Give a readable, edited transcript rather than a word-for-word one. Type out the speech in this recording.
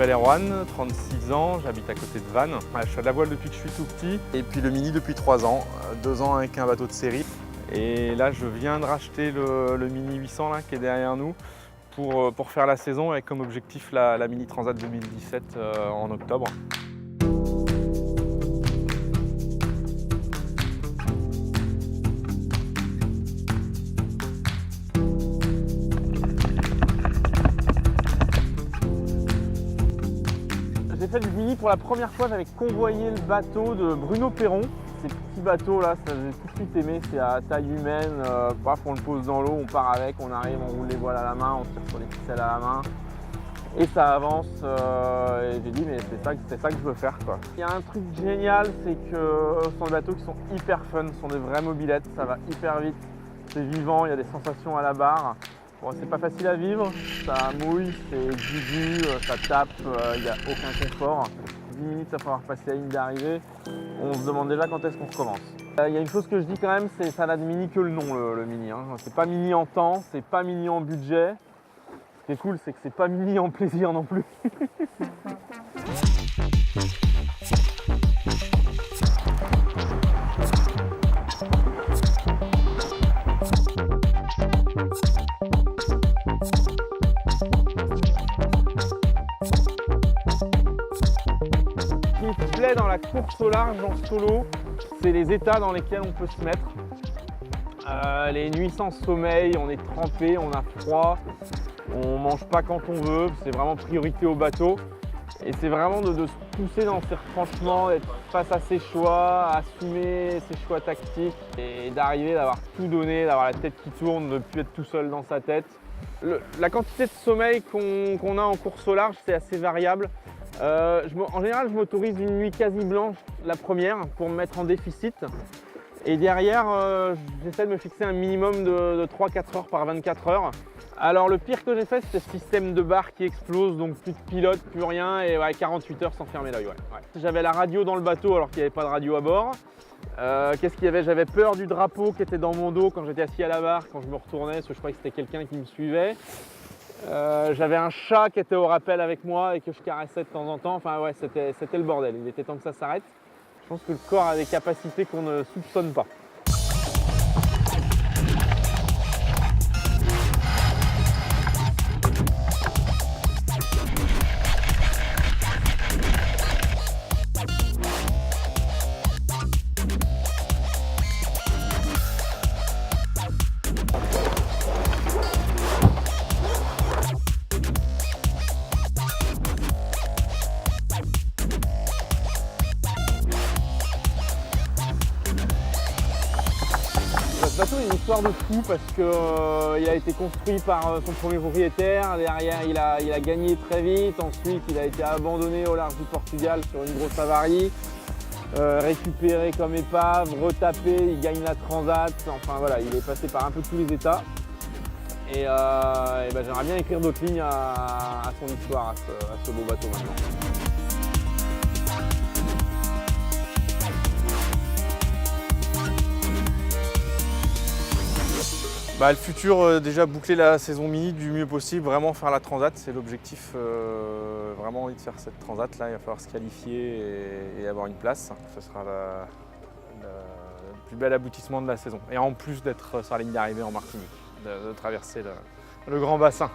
m'appelle Erwan, 36 ans, j'habite à côté de Vannes. Je suis à la voile depuis que je suis tout petit et puis le Mini depuis 3 ans, 2 ans avec un bateau de série. Et là je viens de racheter le Mini 800 là, qui est derrière nous pour faire la saison avec comme objectif la Mini Transat 2017 en octobre. J'ai fait du Mini pour la première fois, j'avais convoyé le bateau de Bruno Perron. Ces petits bateaux là, ça j'ai tout de suite aimé, c'est à taille humaine, paf, on le pose dans l'eau, on part avec, on arrive, on roule les voiles à la main, on tire sur les ficelles à la main et ça avance. Et j'ai dit mais c'est ça que je veux faire quoi. Il y a un truc génial, c'est que ce sont des bateaux qui sont hyper fun, ce sont des vraies mobylettes, ça va hyper vite, c'est vivant, il y a des sensations à la barre. Bon, c'est pas facile à vivre, ça mouille, c'est guidu, ça tape, il n'y a aucun confort. 10 minutes à falloir passer la ligne d'arrivée, on se demande déjà quand est-ce qu'on recommence. Il y a une chose que je dis quand même, c'est ça n'a de Mini que le nom, le Mini. Hein. C'est pas Mini en temps, c'est pas Mini en budget. Ce qui est cool, c'est que c'est pas Mini en plaisir non plus. Ce qui me plaît dans la course au large en solo, c'est les états dans lesquels on peut se mettre. Les nuits sans sommeil, on est trempé, on a froid, on mange pas quand on veut, c'est vraiment priorité au bateau. Et c'est vraiment de se pousser dans ses retranchements, d'être face à ses choix, assumer ses choix tactiques et d'arriver, d'avoir tout donné, d'avoir la tête qui tourne, de ne plus être tout seul dans sa tête. La quantité de sommeil qu'on a en course au large, c'est assez variable. En général, je m'autorise une nuit quasi blanche, la première, pour me mettre en déficit. Et derrière, j'essaie de me fixer un minimum de 3-4 heures par 24 heures. Alors le pire que j'ai fait, c'était ce système de barre qui explose, donc plus de pilote, plus rien, et ouais, 48 heures sans fermer l'œil. Ouais. J'avais la radio dans le bateau alors qu'il n'y avait pas de radio à bord. Qu'est-ce qu'il y avait? J'avais peur du drapeau qui était dans mon dos quand j'étais assis à la barre, quand je me retournais, parce que je croyais que c'était quelqu'un qui me suivait. J'avais un chat qui était au rappel avec moi et que je caressais de temps en temps. Enfin ouais, c'était le bordel. Il était temps que ça s'arrête. Je pense que le corps a des capacités qu'on ne soupçonne pas. Ce bateau a une histoire de fou parce qu'il a été construit par son premier propriétaire. Derrière, il a gagné très vite. Ensuite, il a été abandonné au large du Portugal sur une grosse avarie. Récupéré comme épave, retapé, il gagne la Transat. Enfin voilà, il est passé par un peu tous les états. Et ben, j'aimerais bien écrire d'autres lignes à son histoire, à ce beau bateau maintenant. Le futur, déjà boucler la saison Mini du mieux possible, vraiment faire la Transat, c'est l'objectif, vraiment envie de faire cette Transat là, il va falloir se qualifier et avoir une place, ce sera le plus bel aboutissement de la saison. Et en plus d'être sur la ligne d'arrivée en Martinique, de traverser le grand bassin.